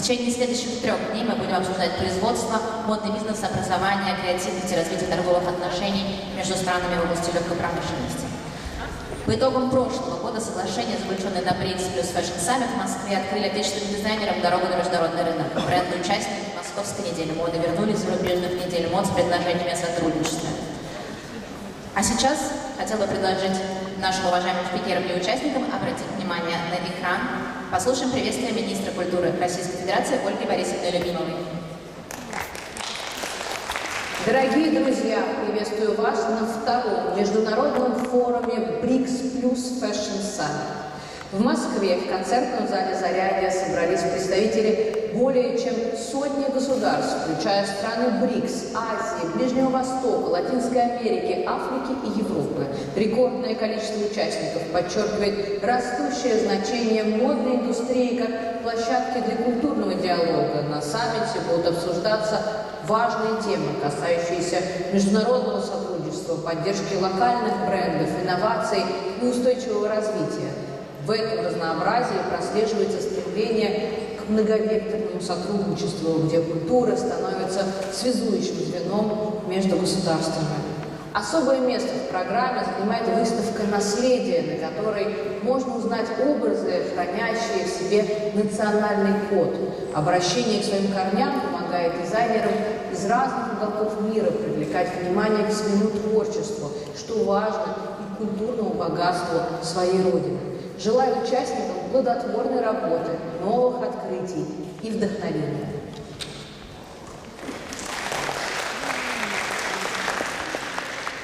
течение следующих 3 дней мы будем обсуждать производство, модный бизнес, образование, креативность и развитие торговых отношений между странами в области легкой промышленности. По итогам прошлого года соглашение, заключенное на БРИКС плюс Fashion Summit в Москве, открыли отечественным дизайнерам дорогу на международный рынок. Бренды-участники Московской недели моды вернулись из зарубежных недель мод с предложениями о сотрудничестве. А сейчас хотела бы предложить нашим уважаемым спикерам и участникам обратить внимание на экран. Послушаем приветствие министра культуры Российской Федерации Ольги Борисовны Любимовой. Дорогие друзья, приветствую вас на 2-м международном форуме BRICS плюс Fashion Summit. В Москве в концертном зале Зарядье собрались представители более чем сотни государств, включая страны БРИКС, Азии, Ближнего Востока, Латинской Америки, Африки и Европы. Рекордное количество участников подчеркивает растущее значение модной индустрии как площадки для культурного диалога. На саммите будут обсуждаться важные темы, касающиеся международного сотрудничества, поддержки локальных брендов, инноваций и устойчивого развития. В этом разнообразии прослеживается стремление к многовекторному сотрудничеству, где культура становится связующим звеном между государствами. Особое место в программе занимает выставка «Наследие», на которой можно узнать образы, хранящие в себе национальный код. Обращение к своим корням помогает дизайнерам из разных уголков мира привлекать внимание к своему творчеству, что важно, и культурному богатству своей родины. Желаю участникам плодотворной работы, новых открытий и вдохновения.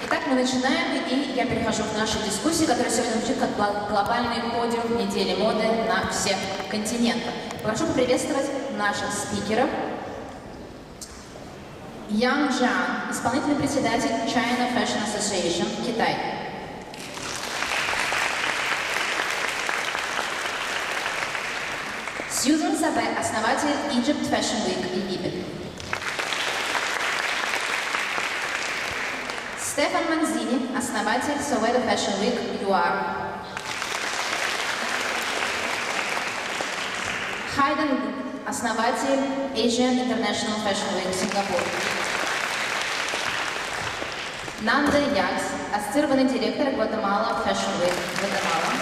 Итак, мы начинаем, и я перехожу к нашей дискуссии, которая сегодня звучит как глобальный подиум недели моды на всех континентах. Прошу поприветствовать наших спикеров. Ян Джан, исполнительный председатель China Fashion Association, Китай. Сьюзан Сабе, основатель Egypt Fashion Week, Египет. Стефан Манзини, основатель Soweto Fashion Week, ЮАР. Хайден, основатель Asian International Fashion Week, Сингапур. Нанда Якс, ассоциированный директор Гватемала Fashion Week, Гватемала.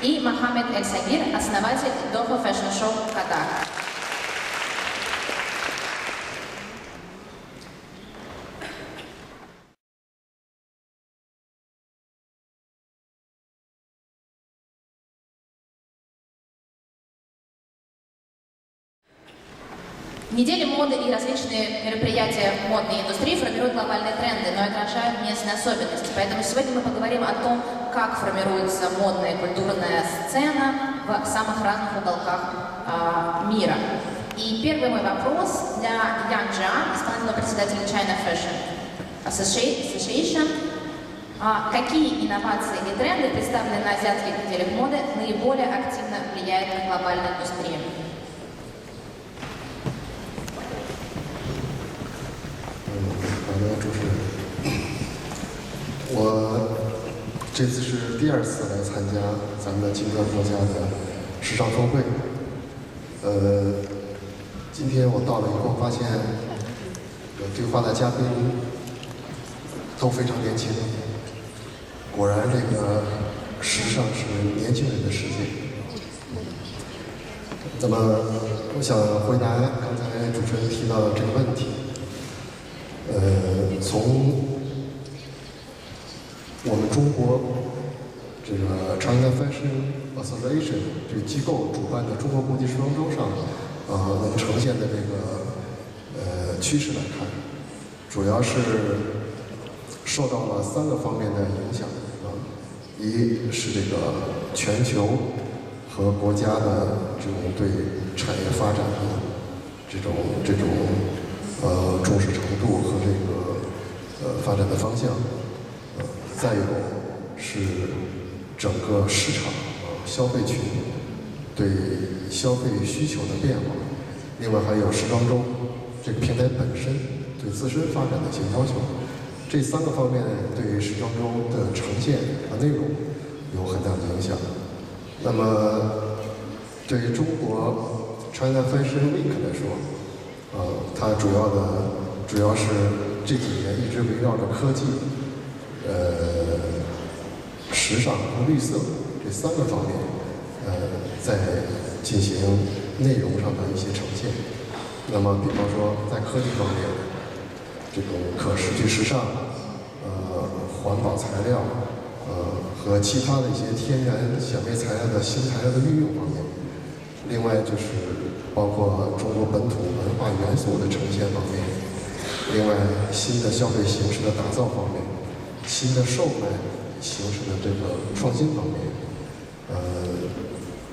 И Мохаммед Эль-Сагир, основатель Доха Fashion Show, Катар. Недели моды и различные мероприятия модной индустрии формируют глобальные тренды, но отражают местные особенности. Поэтому сегодня мы поговорим о том, как формируется модная и культурная сцена в самых разных уголках мира. И первый мой вопрос для Ян Джан, исполнительного председателя China Fashion Association. Какие инновации и тренды, представленные на азиатских неделях моды, наиболее активно влияют на глобальную индустрию?主持人，我这次是第2次来参加咱们的金砖国家的时尚峰会。今天我到了以后，发现有对话的嘉宾都非常年轻。果然，这个时尚是年轻人的世界。那么，我想回答刚才主持人提到的这个问题。从我们中国这个 China Fashion Association 这个机构主办的中国国际时装周上，能呈现的这个趋势来看，主要是受到了3个方面的影响一是这个全球和国家的这种对产业发展的这种重视程度和这个发展的方向，再有是整个市场消费群对消费需求的变化，另外还有时装周这个平台本身对自身发展的一些要求，这3个方面对时装周的呈现和内容有很大的影响。那么对于中国 China Fashion Week 来说，它主要是这几年一直围绕着科技、时尚和绿色这3个方面，在进行内容上的一些呈现。那么，比方说在科技方面，这种可持续时尚、环保材料，和其他的一些天然显微材料的新材料的运用方面。另外就是包括中国本土文化元素的呈现方面，另外新的消费形式的打造方面，新的售卖形式的这个创新方面，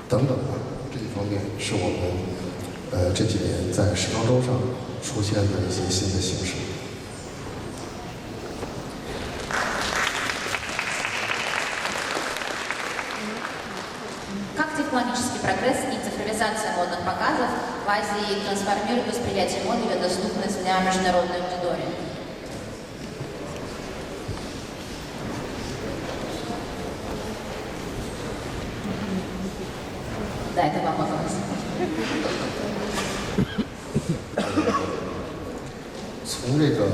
等等吧，这一方面是我们这几年在时装周上出现的一些新的形式。Как технологический прогресс и цифровизация модных показов в Азии трансформируют восприятие моды и ее доступность для международной аудитории? Да, это вам вопрос. 从这个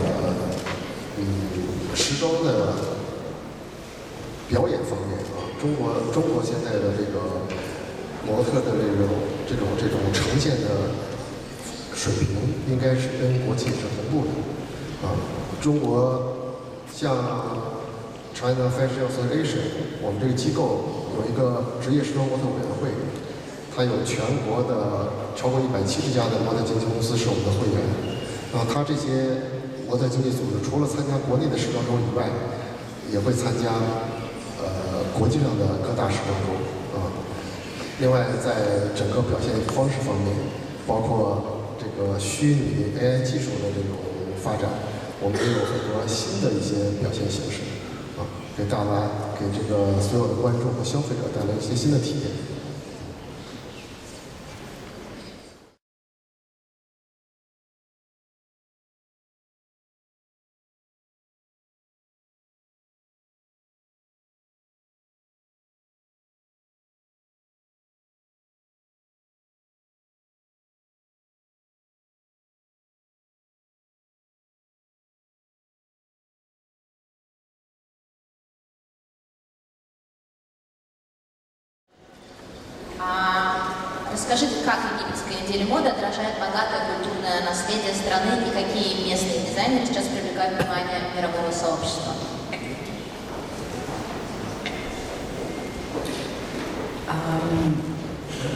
时装的表演方面啊，中国现在的这个模特的这种呈现的水平，应该是跟国际是同步的啊。中国像 China Fashion Association， 我们这个机构有一个职业时装模特委员会，它有全国的超过170家的模特经纪公司是我们的会员。它这些模特经纪组织除了参加国内的时装周以外，也会参加国际上的各大时装周啊。另外，在整个表现方式方面，包括这个虚拟 AI 技术的这种发展，我们也有很多新的一些表现形式啊，给这个所有的观众和消费者带来一些新的体验。Расскажите, как египетская неделя моды отражает богатое культурное наследие страны и какие местные дизайнеры сейчас привлекают внимание мирового сообщества?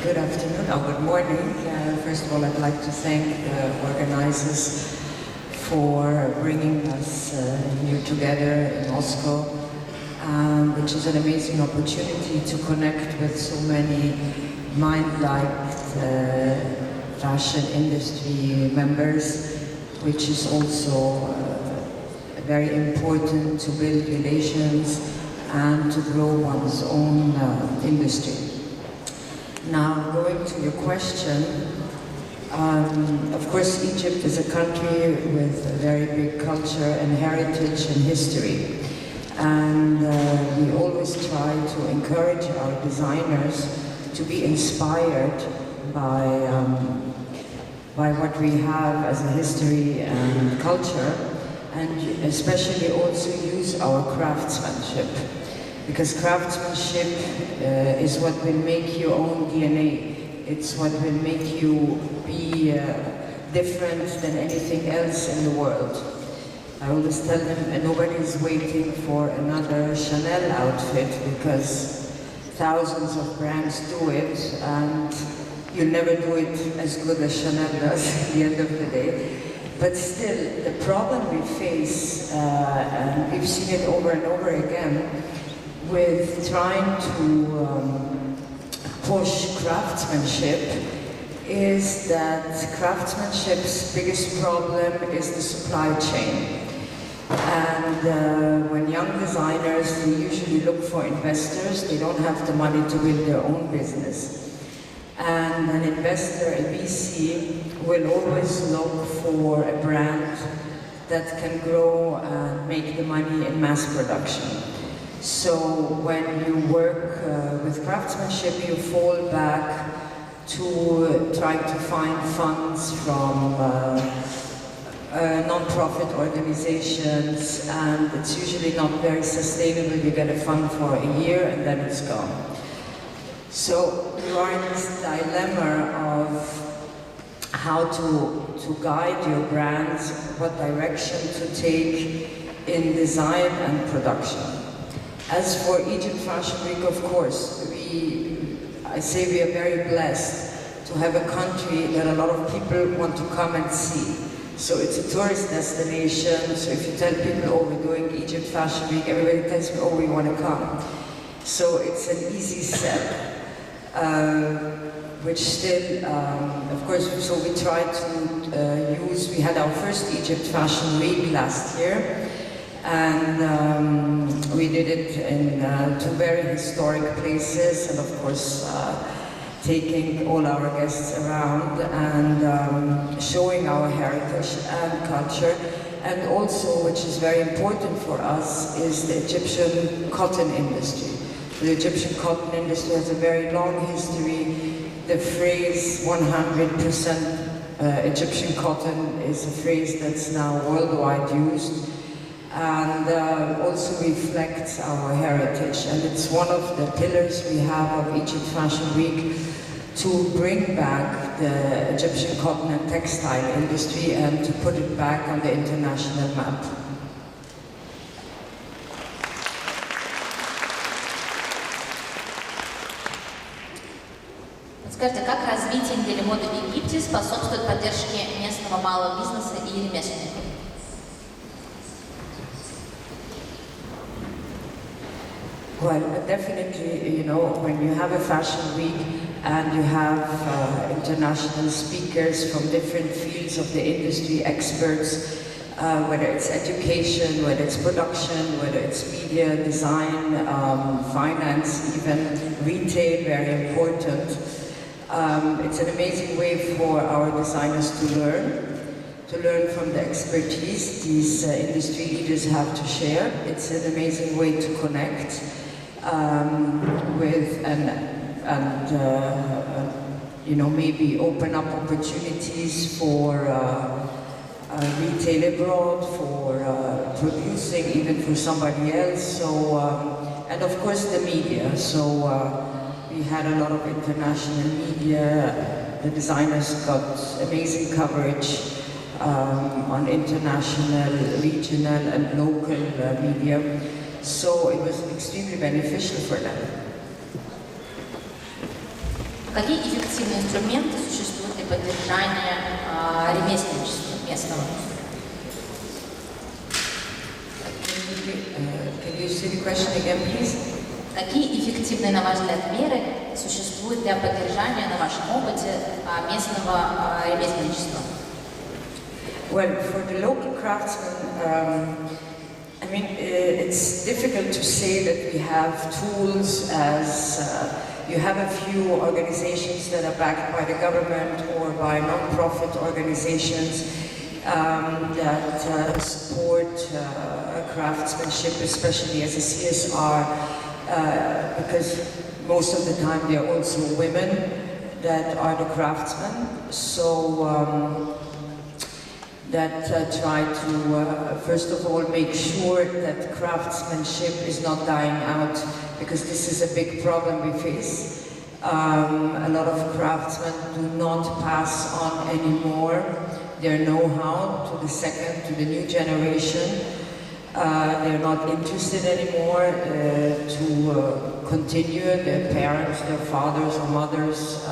Good afternoon, or good morning. First of all, I'd like to thank the organizers for bringing us here together in Moscow, which is an amazing opportunity to connect with so many mind-like fashion industry members, which is also very important to build relations and to grow one's own industry. Now, going to your question, of course Egypt is a country with a very big culture and heritage and history, and we always try to encourage our designers to be inspired by what we have as a history and culture, and especially also use our craftsmanship, because craftsmanship is what will make your own DNA. It's what will make you be different than anything else in the world. I always tell them nobody's waiting for another Chanel outfit, because thousands of brands do it, and you never do it as good as Chanel does at the end of the day. But still, the problem we face, and we've seen it over and over again, with trying to push craftsmanship, is that craftsmanship's biggest problem is the supply chain. And when young designers, they usually look for investors. They don't have the money to build their own business. And an investor, a VC, will always look for a brand that can grow and make the money in mass production. So when you work with craftsmanship, you fall back to trying to find funds from non-profit organizations, and it's usually not very sustainable. You get a fund for a year and then it's gone. So you are in this dilemma of how to guide your brands, what direction to take in design and production. As for Egypt Fashion Week, of course, I say we are very blessed to have a country that a lot of people want to come and see. So it's a tourist destination, so if you tell people, oh, we're doing Egypt Fashion Week, everybody tells me, oh, we want to come. So it's an easy step, which still, of course, so we try to we had our first Egypt Fashion Week last year, and we did it in two very historic places, and of course, taking all our guests around and showing our heritage and culture. And also, which is very important for us, is the Egyptian cotton industry. The Egyptian cotton industry has a very long history. The phrase 100% Egyptian cotton is a phrase that's now worldwide used, and also reflects our heritage. And it's one of the pillars we have of Egypt Fashion Week, to bring back the Egyptian cotton and textile industry and to put it back on the international map. Скажите, как развитие недели моды в Египте способствует поддержке местного малого бизнеса и ремесленников? Well, definitely, you know, when you have a fashion week and you have international speakers from different fields of the industry, experts, whether it's education, whether it's production, whether it's media, design, finance, even retail, very important. It's an amazing way for our designers to learn from the expertise these industry leaders have to share. It's an amazing way to connect with and you know, maybe open up opportunities for retail abroad, for producing even for somebody else. So and of course the media. So we had a lot of international media. The designers got amazing coverage on international, regional and local media. So it was extremely beneficial for them. Какие эффективные инструменты существуют для поддержания ремесленничества местного? Can you see the question again, please? Какие эффективные, на ваш взгляд, меры существуют для поддержания, на вашем опыте, местного ремесленничества? Well, for the local craftsmen, I mean, it's difficult to say that we have tools as you have a few organizations that are backed by the government or by non-profit organizations that support craftsmanship, especially as a CSR, because most of the time they are also women that are the craftsmen. So that try to, first of all, make sure that craftsmanship is not dying out, because this is a big problem we face. A lot of craftsmen do not pass on anymore their know-how to the new generation. They're not interested anymore to continue their parents, their fathers or mothers'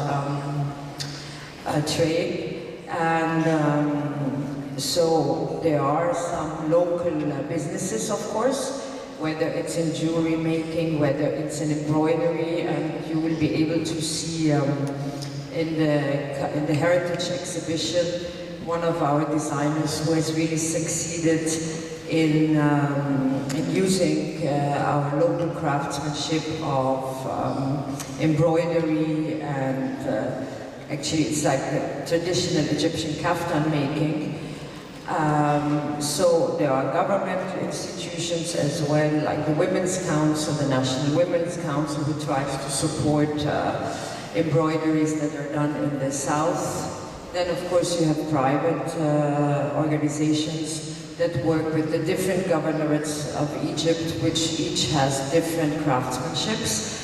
trade. And so there are some local businesses, of course, whether it's in jewelry making, whether it's in embroidery, and you will be able to see in the heritage exhibition one of our designers who has really succeeded in using our local craftsmanship of embroidery, and actually it's like the traditional Egyptian kaftan making. So there are government institutions as well, like the Women's Council, the National Women's Council, who tries to support embroideries that are done in the south. Then of course you have private organizations that work with the different governorates of Egypt, which each has different craftsmanships,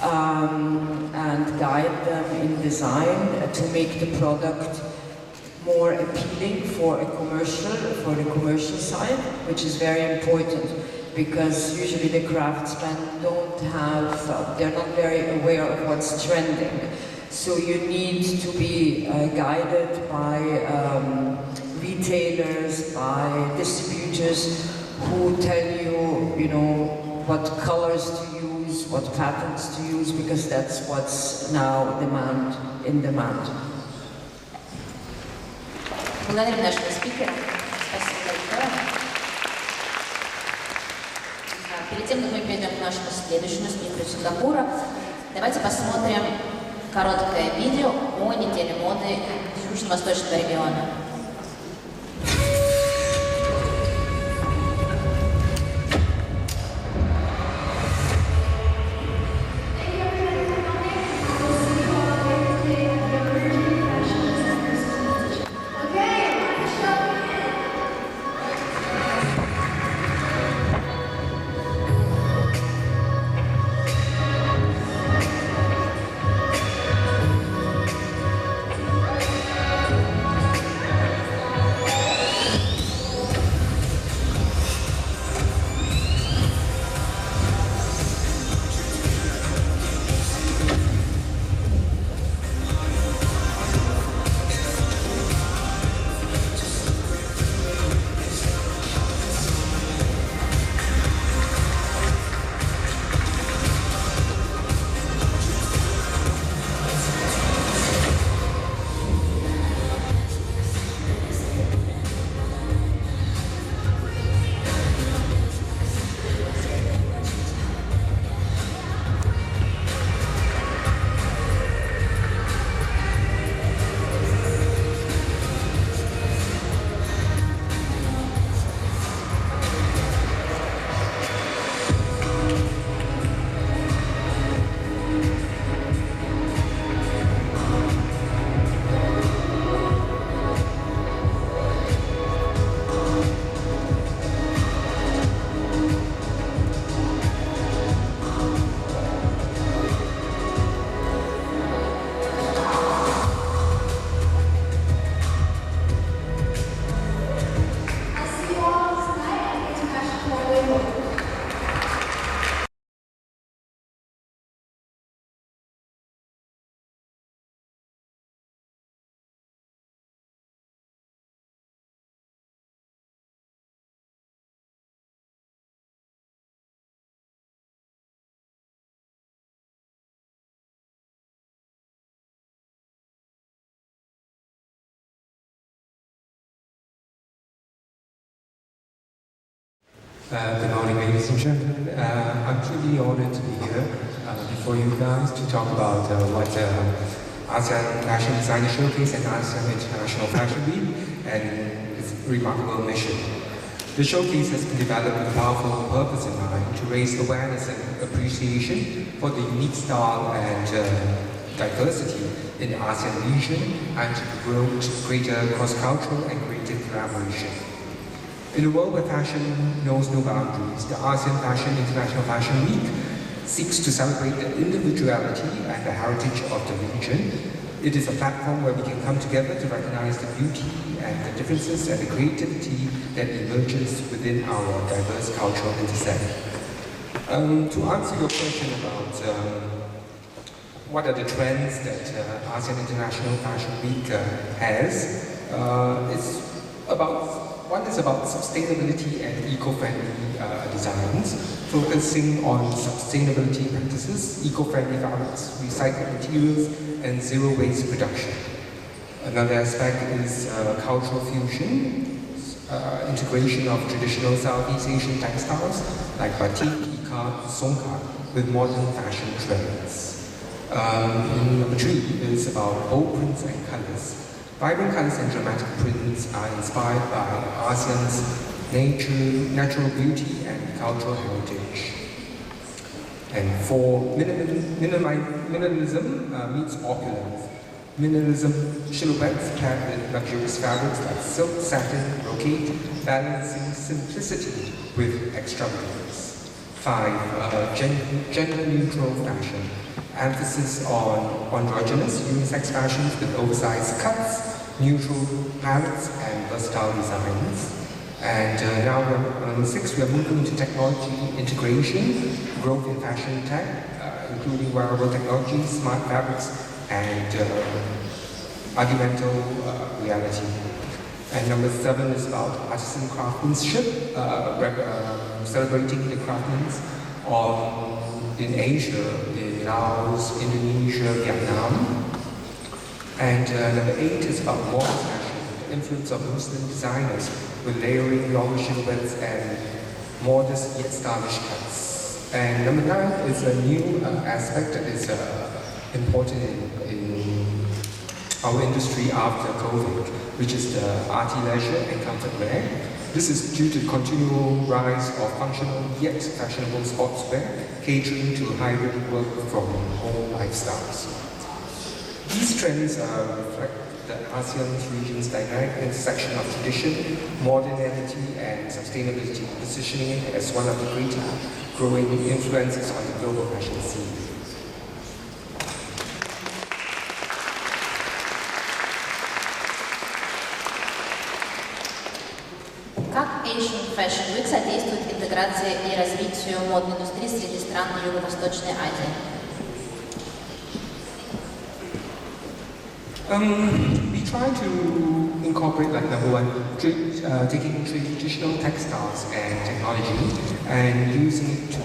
and guide them in design to make the product more appealing for the commercial side, which is very important, because usually the craftsmen they're not very aware of what's trending. So you need to be guided by retailers, by distributors who tell you, what colors to use, what patterns to use, because that's what's now in demand. Благодарим нашего спикера. Спасибо большое. Перед тем, как мы перейдем к нашему следующему спикеру Сингапура, давайте посмотрим короткое видео о неделе моды Южно-Восточного региона. Good morning, ladies and gentlemen. I'm truly honored to be here before you guys to talk about what ASEAN National Designer Showcase and ASEAN International Fashion Week and its remarkable mission. The showcase has been developed with a powerful purpose in mind to raise awareness and appreciation for the unique style and diversity in the ASEAN region and to promote greater cross-cultural and creative collaboration. In a world where fashion knows no boundaries, the ASEAN International Fashion Week seeks to celebrate the individuality and the heritage of the region. It is a platform where we can come together to recognize the beauty and the differences and the creativity that emerges within our diverse cultural interset. To answer your question about what are the trends that ASEAN International Fashion Week has, one is about sustainability and eco-friendly designs, focusing on sustainability practices, eco-friendly fabrics, recycled materials, and zero-waste production. Another aspect is cultural fusion, integration of traditional Southeast Asian textiles like batik, ikat, songkak with modern fashion trends. Number 3 is about bold prints and colors. Vibrant colors and dramatic prints are inspired by ASEAN's natural beauty and cultural heritage. And 4, minimalism meets opulence. Minimalism silhouettes paired with luxurious fabrics like silk, satin, brocade, balancing simplicity with extravagance. 5, gender-neutral fashion. Emphasis on androgynous, unisex fashions with oversized cuts, neutral palettes, and versatile designs. And now, number 6, we are moving into technology integration, growth in fashion tech, including wearable technology, smart fabrics, and augmented reality. And number 7 is about artisan craftsmanship, celebrating the craftsmen in Asia, in Laos, Indonesia, Vietnam. And number 8 is about modern fashion, the influence of Muslim designers with layering, longer silhouettes, and modest yet stylish cuts. And number 9 is a new aspect that is important in our industry after COVID, which is the arty leisure and comfort wear. This is due to the continual rise of functional yet fashionable sportswear, catering to hybrid work from home lifestyles. These trends reflect the ASEAN region's dynamic intersection of tradition, modernity, and sustainability, positioning it as one of the great growing influences on the global fashion scene. Как Asian Fashion Week содействует интеграции и развитию модной индустрии среди стран Юго-Восточной Азии? We try to incorporate, like number 1, taking traditional textiles and technology and using it to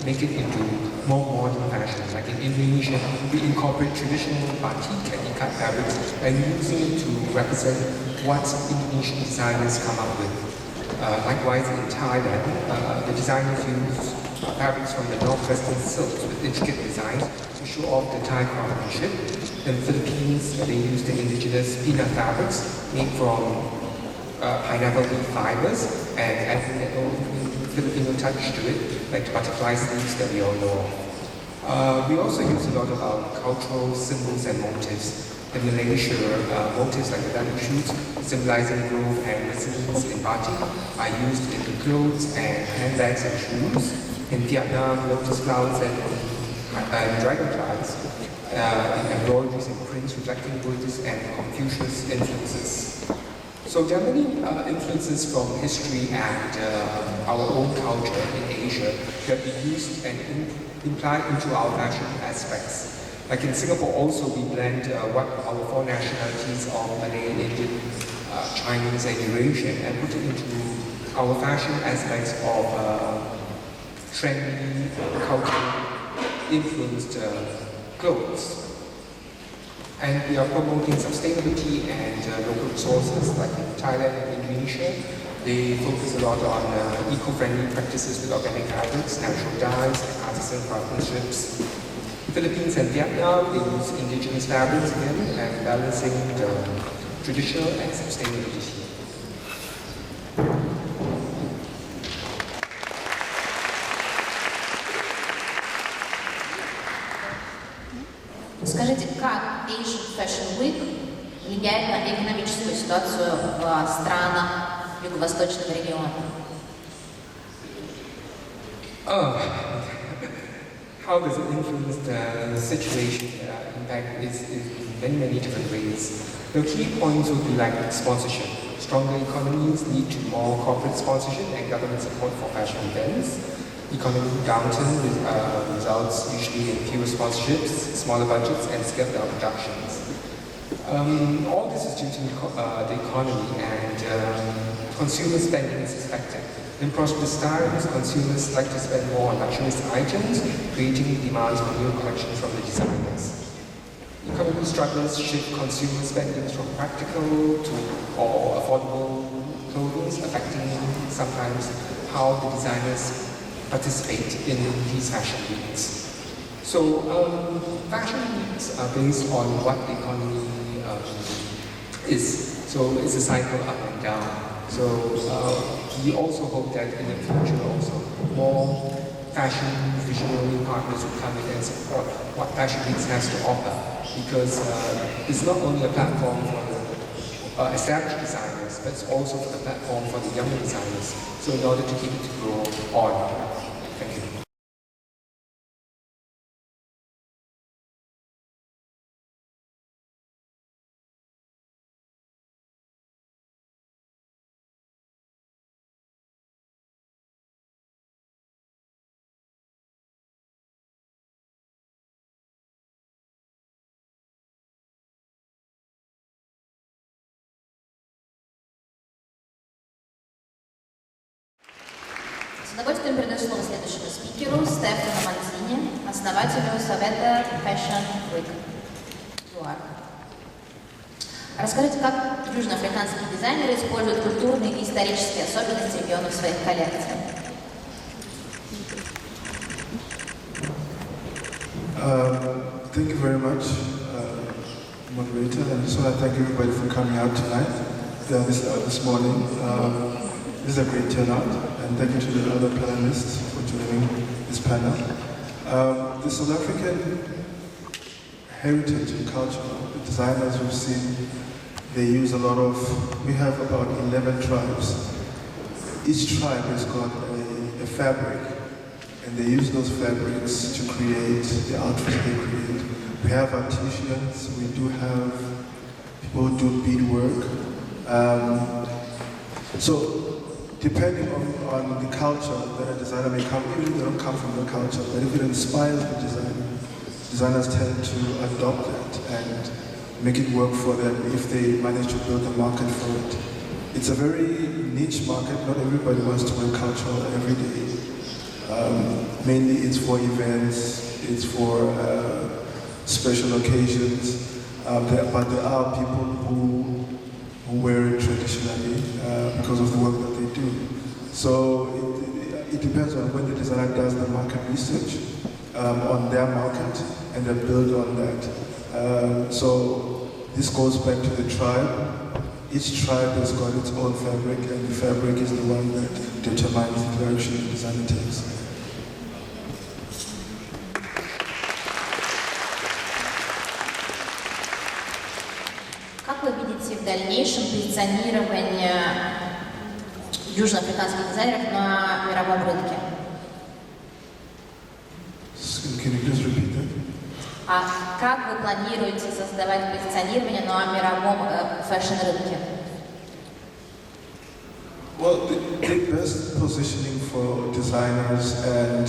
make it into more modern fashion. Like in Indonesia, we incorporate traditional batik and ikat fabrics and using it to represent what Indonesian designers come up with. Likewise, in Thailand, the designers use fabrics from the northwestern silks with intricate designs to show off the Thai craftsmanship. In the Philippines, they use the indigenous peanut fabrics made from pineapple leaf fibers and adding their own Filipino touch to it, like the butterfly sleeves that we all know of. We also use a lot of our cultural symbols and motifs. In Malaysia, motifs like the bamboo shoots symbolizing growth and resilience in batik are used in the clothes and handbags and shoes. In Vietnam, lotus flowers and dragonflies in embroideries and prints reflecting Buddhist and Confucius influences. So there are many influences from history and our own culture in Asia that we used and implied into our fashion aspects. Like in Singapore also we blend what our four nationalities of Malay, Indian, Chinese and Eurasian and put it into our fashion aspects of trendy, cultural influenced clothes. And we are promoting sustainability and local resources like in Thailand and Indonesia. They focus a lot on eco-friendly practices with organic fabrics, natural dyes, and artisan craftsmanships. Philippines and Vietnam, they use indigenous fabrics again and balancing the traditional and sustainability. Скажите, как Asian Fashion Week влияет на экономическую ситуацию в странах Юго-Восточного региона? How does it influence the situation? Impact is in many different ways. The key points would be like sponsorship. Stronger economies lead to more corporate sponsorship and government support for fashion events. Economic downturn results usually in fewer sponsorships, smaller budgets, and scaled down productions. All this is due to the economy and consumer spending is affected. In prosperous times, consumers like to spend more on luxurious items, creating demands for new collections from the designers. Economic struggles shift consumer spending from practical to or affordable clothing, affecting sometimes how the designers participate in these fashion weeks. So fashion weeks are based on what the economy is. So it's a cycle up and down. So we also hope that in the future also more fashion visionary partners who come in and support what Fashion Week has to offer. Because it's not only a platform for the established designers, but it's also for the platform for the younger designers. So in order to keep it to grow on. Thank you. С удовольствием передаю слово следующему спикеру, основателю Совета Fashion Week. Расскажите, как южноафриканские дизайнеры используют культурные и исторические особенности региона в своих коллекциях. Thank you very much, moderator, and so I thank everybody for coming out tonight, this morning. This is a great turnout, and thank you to the other panelists for joining this panel. The South African heritage and culture, the designers we've seen, they use a lot of, we have about 11 tribes. Each tribe has got a fabric, and they use those fabrics to create the outfits they create. We have artisans, we do have people who do beadwork. So depending on the culture that a designer may come, even if they don't come from the culture, but if it inspires the designer, designers tend to adopt that and make it work for them if they manage to build a market for it. It's a very niche market, not everybody wants to wear cultural every day. Mainly it's for events, it's for special occasions, but there are people who wear it traditionally because of the work that they do. So it depends on when the designer does the market research on their market and then build on that. So this goes back to the tribe. Each tribe has got its own fabric, and the fabric is the one that determines the direction the designer takes. Как вы видите в дальнейшем позиционирование южноафриканских дизайнеров на мировом рынке? Can you please repeat that? А как вы планируете создавать позиционирование на мировом фэшн-рынке? Well, the best positioning for designers and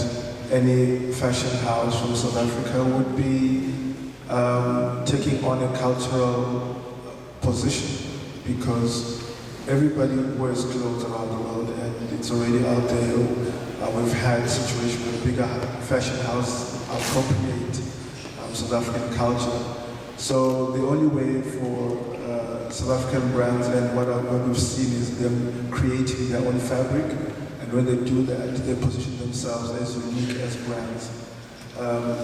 any fashion house from South Africa would be taking on a cultural position, because everybody wears clothes around the world and it's already out there. We've had situations where bigger fashion houses appropriate South African culture. So the only way for South African brands, and what we've seen is them creating their own fabric, and when they do that, they position themselves as unique as brands.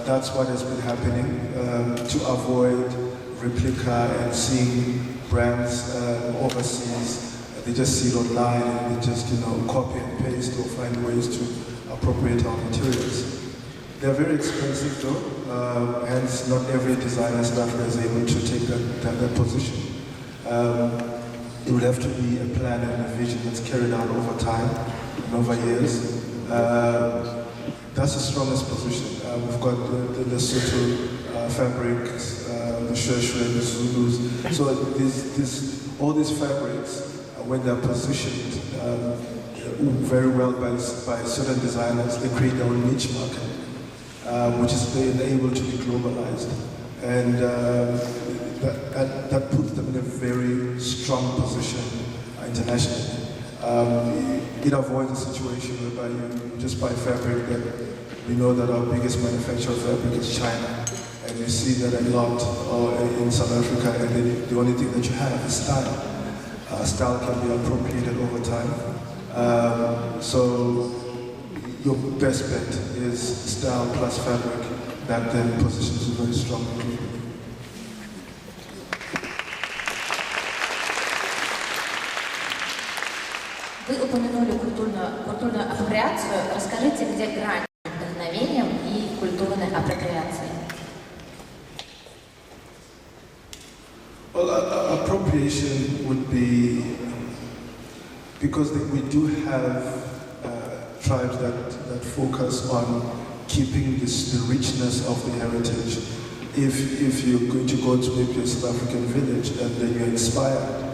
That's what has been happening to avoid replica and seeing brands overseas. They just see it online and they just copy and paste or find ways to appropriate our materials. They're very expensive though, hence not every designer in South Africa is able to take that position. It would have to be a plan and a vision that's carried out over time and over years. That's the strongest position. We've got the Lesotho fabrics, the Shweshwe, the Zulus. So all these fabrics, when they're positioned very well by certain designers, they create their own niche market, which is then able to be globalized. And that puts them in a very strong position internationally. It avoids a situation whereby you just buy fabric that we know that our biggest manufacturer of fabric is China, and you see that a lot in South Africa, and then the only thing that you have is style. Style can be appropriated over time. So your best bet is style plus fabric, that then positions you very strongly. Вы упомянули культурную апроприацию. Расскажите, где грань апроприации? Well, appropriation would be, because we do have tribes that focus on keeping the richness of the heritage. If you're going to go to maybe a South African village and then you're inspired,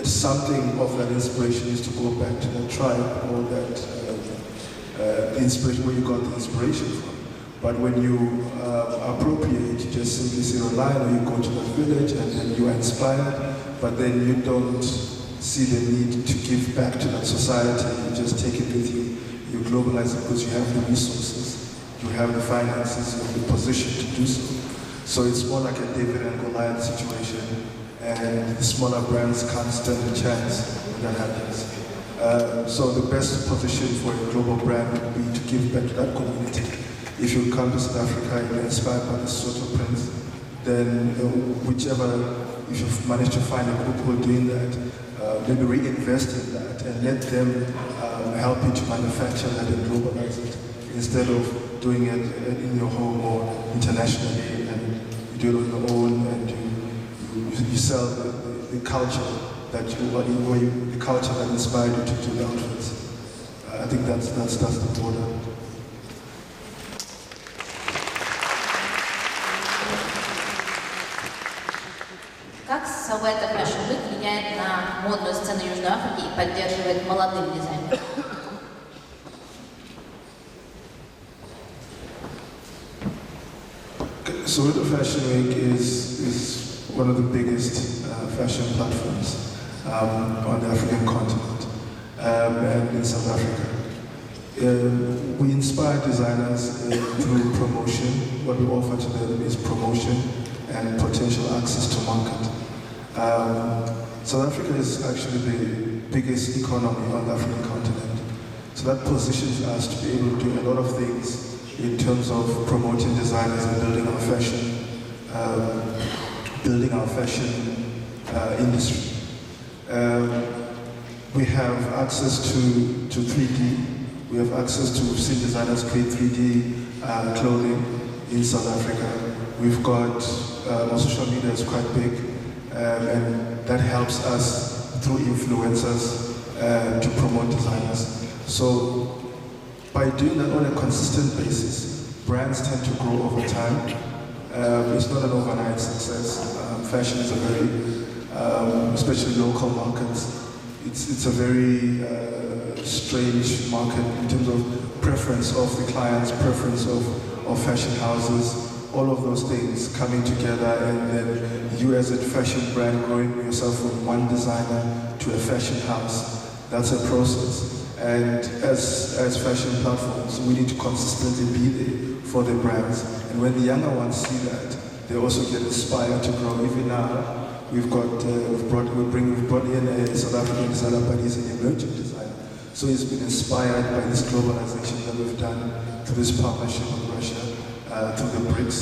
something of that inspiration is to go back to that tribe or that inspiration, where you got the inspiration from. But when you appropriate, you just simply see a line, or you go to that village and then you are inspired, but then you don't see the need to give back to that society. You just take it with you. You globalize it because you have the resources, you have the finances, you have the position to do so. So it's more like a David and Goliath situation, and the smaller brands can't stand a chance when that happens. So the best position for a global brand would be to give back to that community. If you come to South Africa and you're inspired by the sort of prints, then if you've managed to find a group who are doing that, maybe reinvest in that and let them help you to manufacture that and globalize it, instead of doing it in your home or internationally, and you do it on your own, and you sell the culture that the culture that inspired you to do the outfits. I think that's the border. Как Salvetta Fashion Week влияет на модную сцену Южной Африки и поддерживает молодых дизайнеров? Salvetta Fashion Week is one of the biggest fashion platforms on the African continent and in South Africa. We inspire designers through promotion. What we offer to them is promotion and potential access to market. South Africa is actually the biggest economy on the African continent. So that positions us to be able to do a lot of things in terms of promoting designers and building our fashion industry. We have access to 3D. We have access to, we've seen designers create 3D clothing in South Africa. We've got, our social media is quite big, and that helps us through influencers to promote designers. So by doing that on a consistent basis, brands tend to grow over time. It's not an overnight success. Fashion is a very, especially local markets, it's a very strange market in terms of preference of the clients, preference of fashion houses, all of those things coming together, and then you as a fashion brand growing yourself from one designer to a fashion house. That's a process. And as fashion platforms, we need to consistently be there for the brands. And when the younger ones see that, they also get inspired to grow. Even now, we've brought in a South African designer, but he's an emerging designer. So he's been inspired by this globalization that we've done through this partnership with Russia, through the BRICS.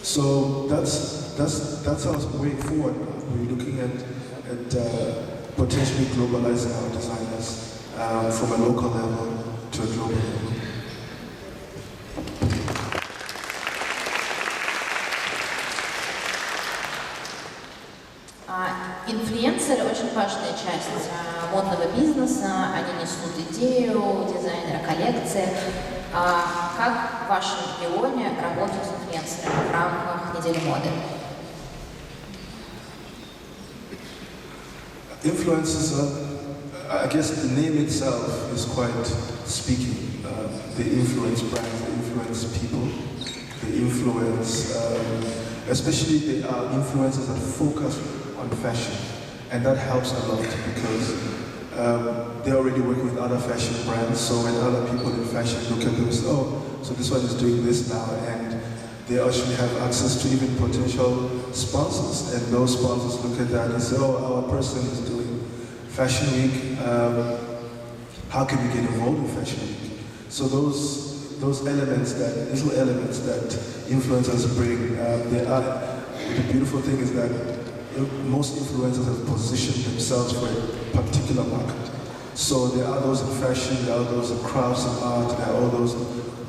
So that's our way forward. We're looking at potentially globalizing our designers from a local level to a global level. Инфлюенсеры очень важная часть модного бизнеса, они несут идею дизайнера, коллекции. Как в вашем регионе работают с инфлюенсерами в рамках недели моды? Influencers I guess the name itself is quite speaking. They influence brands, they influence people, they influence, especially they are influencers that focus on fashion. And that helps a lot because they're already working with other fashion brands, so when other people in fashion look at them and say, oh, so this one is doing this now, and they actually have access to even potential sponsors, and those sponsors look at that and say, oh, our person is doing Fashion Week, how can we get involved in Fashion Week? So those elements, little elements that influencers bring, the beautiful thing is that most influencers have positioned themselves for a particular market. So there are those in fashion, there are those in crafts and art, there are all those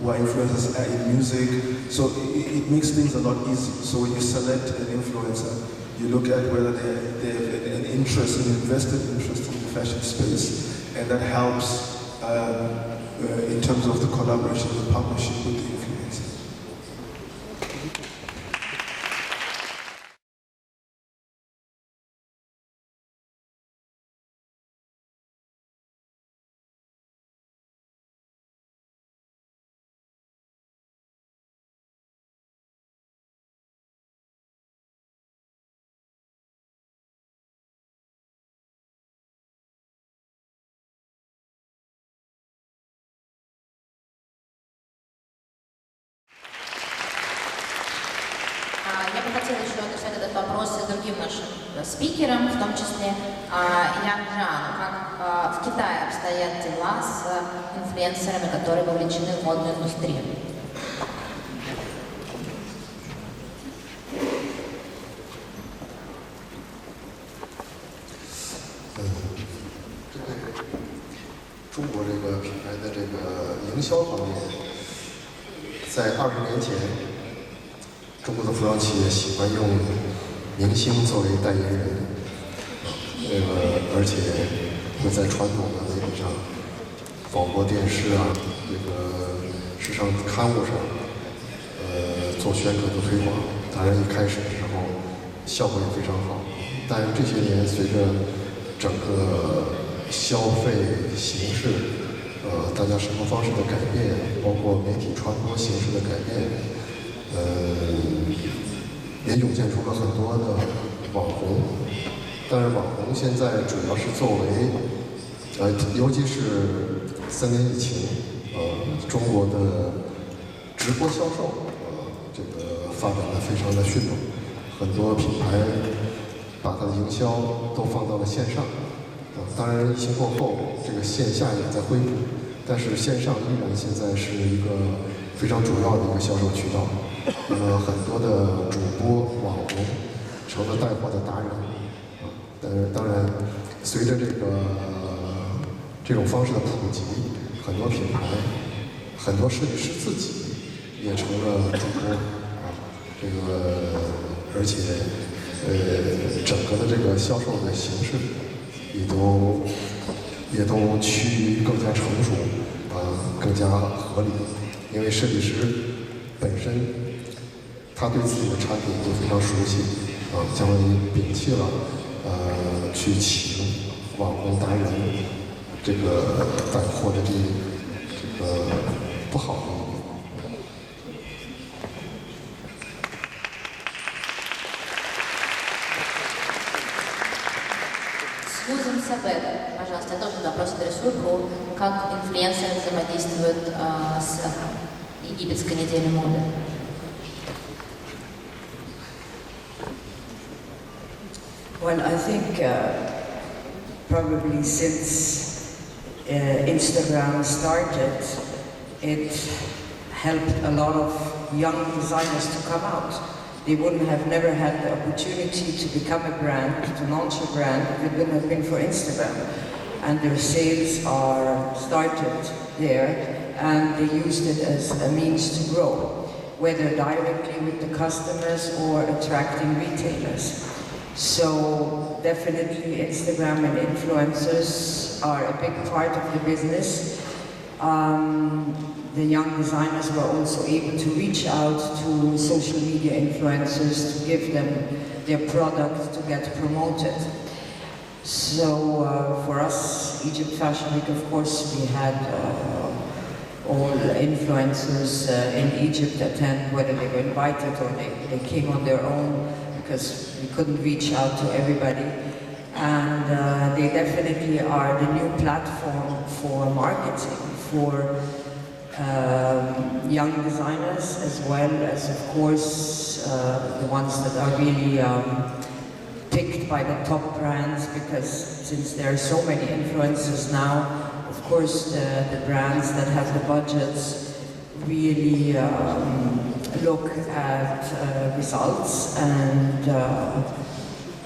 who are influencers in music. So it makes things a lot easier. So when you select an influencer, you look at whether they have an interest, an invested interest in the fashion space, and that helps in terms of the collaboration, the partnership with the influencer. Я бы хотела еще адресовать этот вопрос и другим нашим спикерам, в том числе Ян Жану, как в Китае обстоят дела с инфлюенсерами, которые вовлечены в модную индустрию.中国这个品牌的这个营销方面，在20年前，中国的服装企业喜欢用明星作为代言人，而且会在传统的媒体上、广播电视啊、这个时尚刊物上，做宣传、做推广。当然，一开始的时候效果也非常好，但这些年随着整个消费形势，大家生活方式的改变，包括媒体传播形式的改变，也涌现出了很多的网红。但是网红现在主要是作为，尤其是3年疫情，中国的直播销售，这个发展的非常的迅猛，很多品牌把它的营销都放到了线上。当然，疫情过后，这个线下也在恢复，但是线上依然现在是一个非常主要的一个销售渠道。那么很多的主播网红成了带货的达人，当然，随着这种方式的普及，很多品牌、很多设计师自己也成了主播，这个而且整个的这个销售的形式。也都趋于更加成熟，更加合理。因为设计师本身，他对自己的产品就非常熟悉，将会摒弃了去请网红达人这个带货的这个不好的一面。Сьюзен Сабет, пожалуйста, я тоже вопрос адресую про как инфлюенсеры взаимодействуют с египетской неделей моды. Well, I think probably since Instagram started, it helped a lot of young designers to come out. They wouldn't have never had the opportunity to become a brand, to launch a brand, if it wouldn't have been for Instagram. And their sales are started there, and they used it as a means to grow, whether directly with the customers or attracting retailers. So definitely Instagram and influencers are a big part of the business. The young designers were also able to reach out to social media influencers to give them their product to get promoted. So for us, Egypt Fashion Week, of course, we had all influencers in Egypt attend, whether they were invited or they came on their own, because we couldn't reach out to everybody. And they definitely are the new platform for marketing, for young designers, as well as, of course, the ones that are really picked by the top brands, because since there are so many influencers now, of course the brands that have the budgets really look at results, and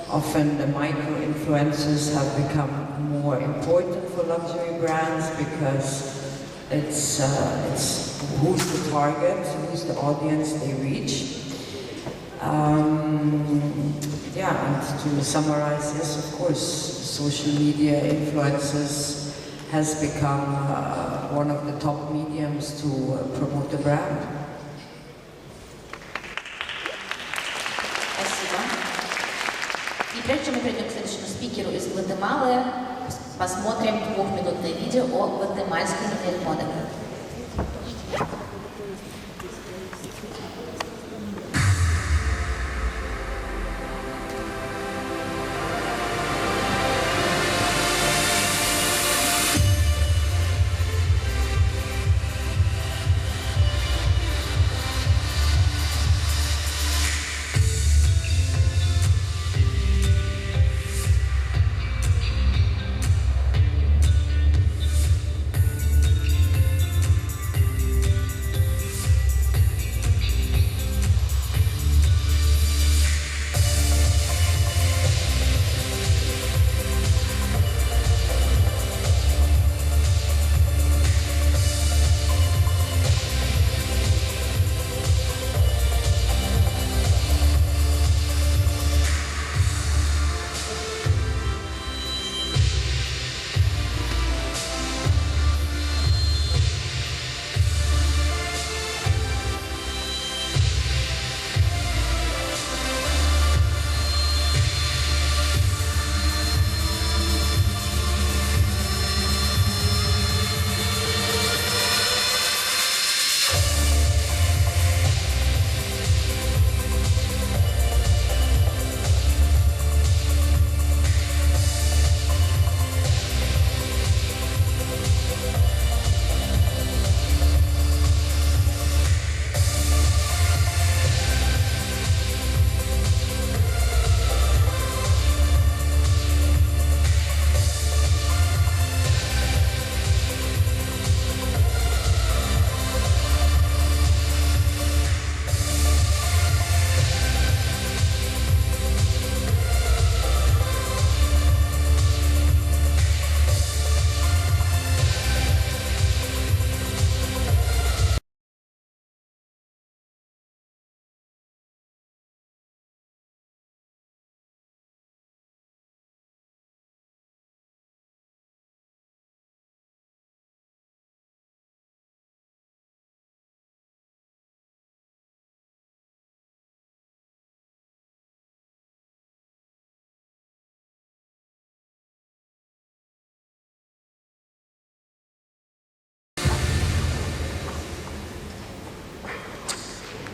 often the micro-influencers have become more important for luxury brands, because It's who's the target, who's the audience they reach. Yeah, and to summarize this, of course, social media influences has become one of the top mediums to promote the brand. Спасибо. И прежде чем мы перейдем к следующему спикеру из Гватемалы, посмотрим двухминутное видео о гватемальской неделе моды.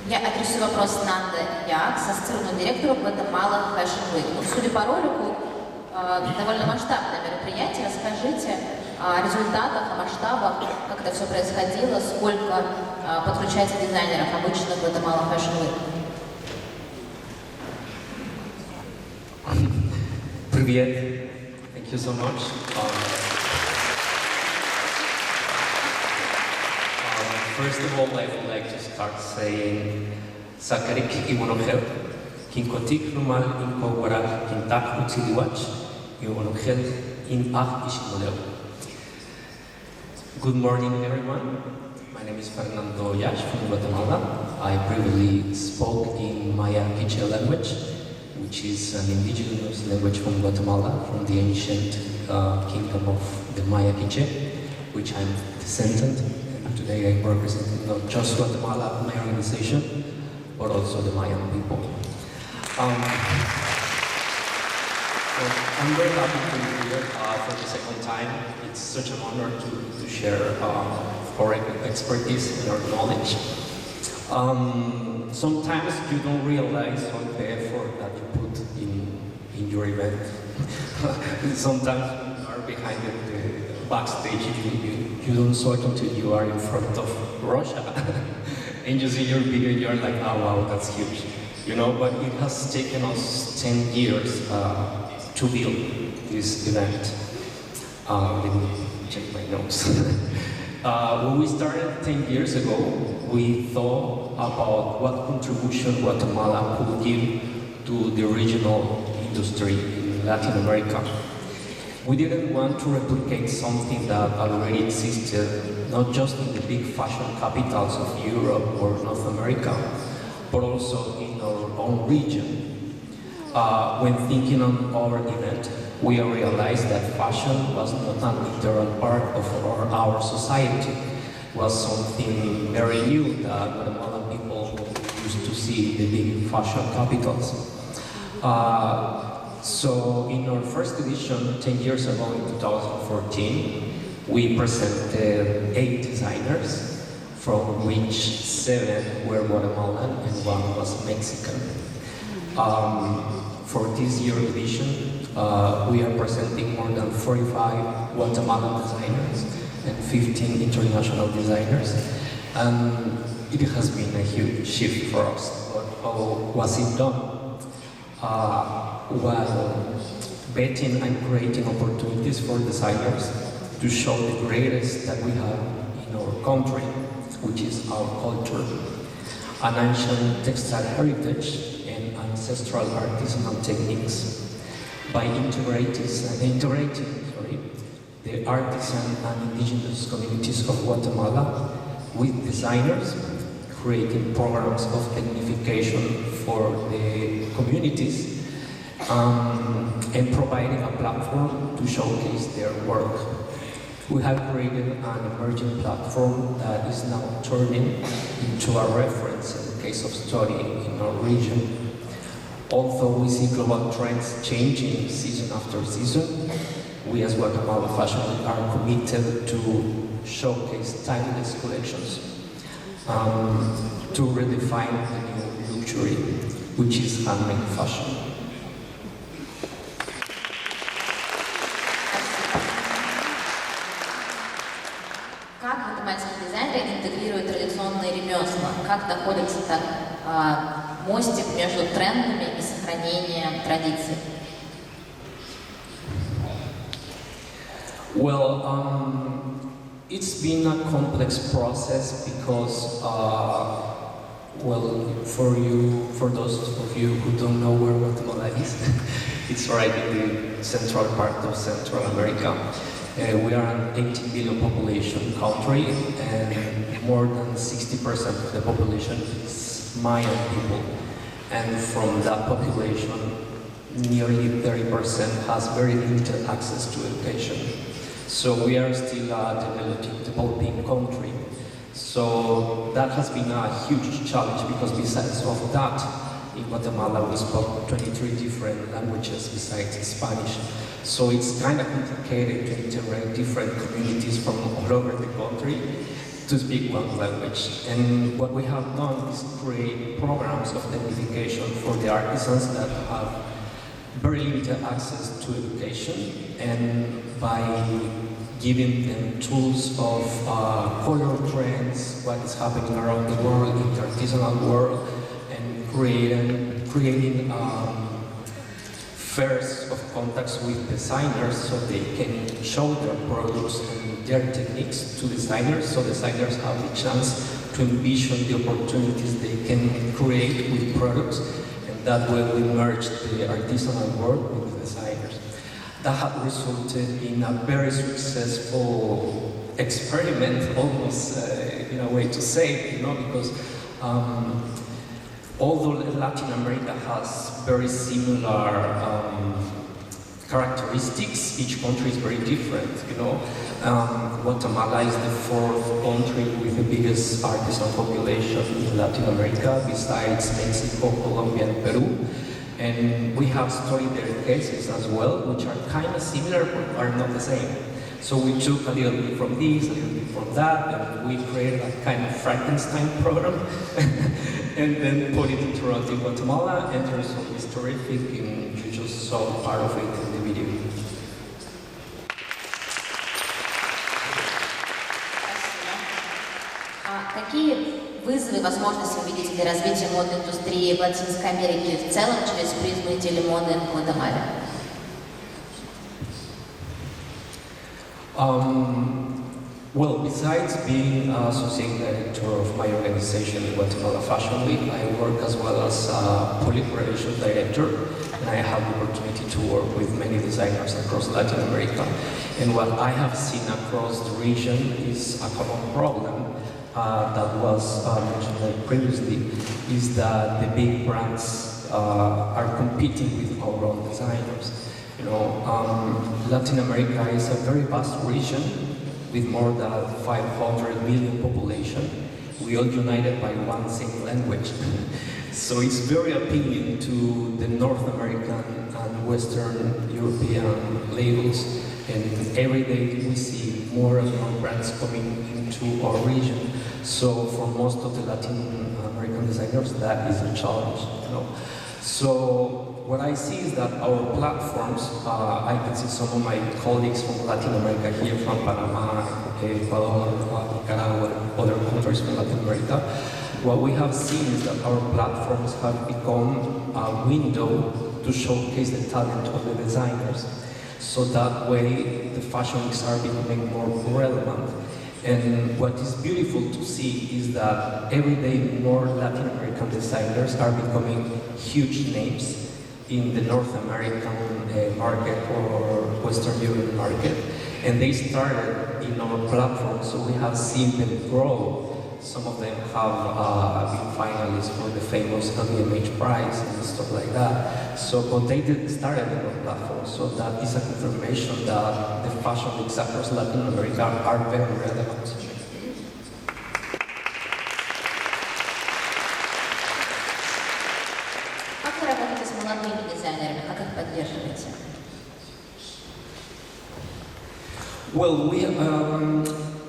Я адресую вопрос Нанде Як, ассоциированному директору Гватемала Fashion Week. Ну, судя по ролику, довольно масштабное мероприятие. Расскажите о результатах, о масштабах, как это все происходило, сколько подключается дизайнеров обычно в Гватемала Fashion Week. Привет. Thank you so much. First of all, I would like to start saying Sakarik Iwanogel, Kinkotik Numal Inkogara, Kintak Utsiliwach, Iwanogel in Ah Ishimodel. Good morning, everyone. My name is Fernando Yash from Guatemala. I previously spoke in Maya Quiche language, which is an indigenous language from Guatemala, from the ancient kingdom of the Maya Quiche, which I'm descendant. Today I represent not just Guatemala, my organization, but also the Mayan people. So I'm very happy to be here for the second time. It's such an honor to share our expertise and our knowledge. Sometimes you don't realize all the effort that you put in your event. Sometimes you are behind the backstage, you don't sort until you are in front of Russia. And you see your video and you're like, oh wow, that's huge. You know, but it has taken us 10 years to build this event. Let me check my notes. When we started 10 years ago, we thought about what contribution Guatemala could give to the regional industry in Latin America. We didn't want to replicate something that already existed, not just in the big fashion capitals of Europe or North America, but also in our own region. When thinking on our event, we realized that fashion was not an integral part of our society. It was something very new that Guatemalan people used to see in the big fashion capitals. So in our first edition, 10 years ago in 2014, we presented 8 designers, from which 7 were Guatemalan and 1 was Mexican. For this year edition, we are presenting more than 45 Guatemalan designers and 15 international designers. And it has been a huge shift for us. But how was it done? While betting and creating opportunities for designers to show the greatest that we have in our country, which is our culture, an ancient textile heritage and ancestral artisanal techniques, by integrating the artisan and indigenous communities of Guatemala with designers, creating programs of technification for the communities, and providing a platform to showcase their work. We have created an emerging platform that is now turning into a reference in the case of study in our region. Although we see global trends changing season after season, we as Guatemala Fashion Week are committed to showcase timeless collections, to redefine the new luxury, which is handmade fashion. Как гватемальские дизайнеры интегрируют традиционные ремесла? Как находится мостик между трендами и сохранением традиций? Well, it's been a complex process because, well, for those of you who don't know where Guatemala is, it's right in the central part of Central America. We are an 18 million population country, and more than 60% of the population is Mayan people. And from that population, nearly 30% has very limited access to education. So we are still a developing country. So that has been a huge challenge, because besides of that, in Guatemala we spoke 23 different languages besides Spanish. So it's kind of complicated to integrate different communities from all over the country to speak one language. And what we have done is create programs of technification for the artisans that have very limited access to education, and by giving them tools of color trends, what is happening around the world, in the artisanal world, and creating fairs of contacts with designers so they can show their products and their techniques to designers, so designers have the chance to envision the opportunities they can create with products, and that way we merge the artisanal world with the designers. That had resulted in a very successful experiment, almost in a way to say, because although Latin America has very similar characteristics, each country is very different, Guatemala is the 4th country with the biggest artisan population in Latin America, besides Mexico, Colombia, and Peru. And we have studied their cases as well, which are kind of similar but are not the same. So we took a little bit from this, a little bit from that, and we created a kind of Frankenstein program, and then put it in Toronto, Guatemala, and the result is terrific, and you just saw part of it in the video. Какие вызовы и возможности вы видите для развития модной индустрии в Латинской Америке в целом через призму недели моды в Глобальном? Well, besides being associate director of my organization, Guatemala Fashion Week, I work as well as public relations director, and I have the opportunity to work with many designers across Latin America. And what I have seen across the region is a common problem that was mentioned previously, is that the big brands are competing with our own designers. You know, Latin America is a very vast region with more than 500 million population. We all united by one same language. So it's very appealing to the North American and Western European labels. And every day we see more and more brands coming into our region. So for most of the Latin American designers, that is a challenge. You know? So what I see is that our platforms, I can see some of my colleagues from Latin America here, from Panama, Ecuador, Nicaragua, other countries from Latin America. What we have seen is that our platforms have become a window to showcase the talent of the designers. So that way the fashion weeks are becoming more relevant. And what is beautiful to see is that every day more Latin American designers are becoming huge names in the North American market or Western European market. And they started in our platform, so we have seen them grow. Some of them have been finalists for the famous LVMH prize and stuff like that. So, but they started in our platform, so that is a confirmation that the fashion weeks across Latin America are very relevant. Как вы работаете с молодыми дизайнерами? Как их поддерживаете? Well,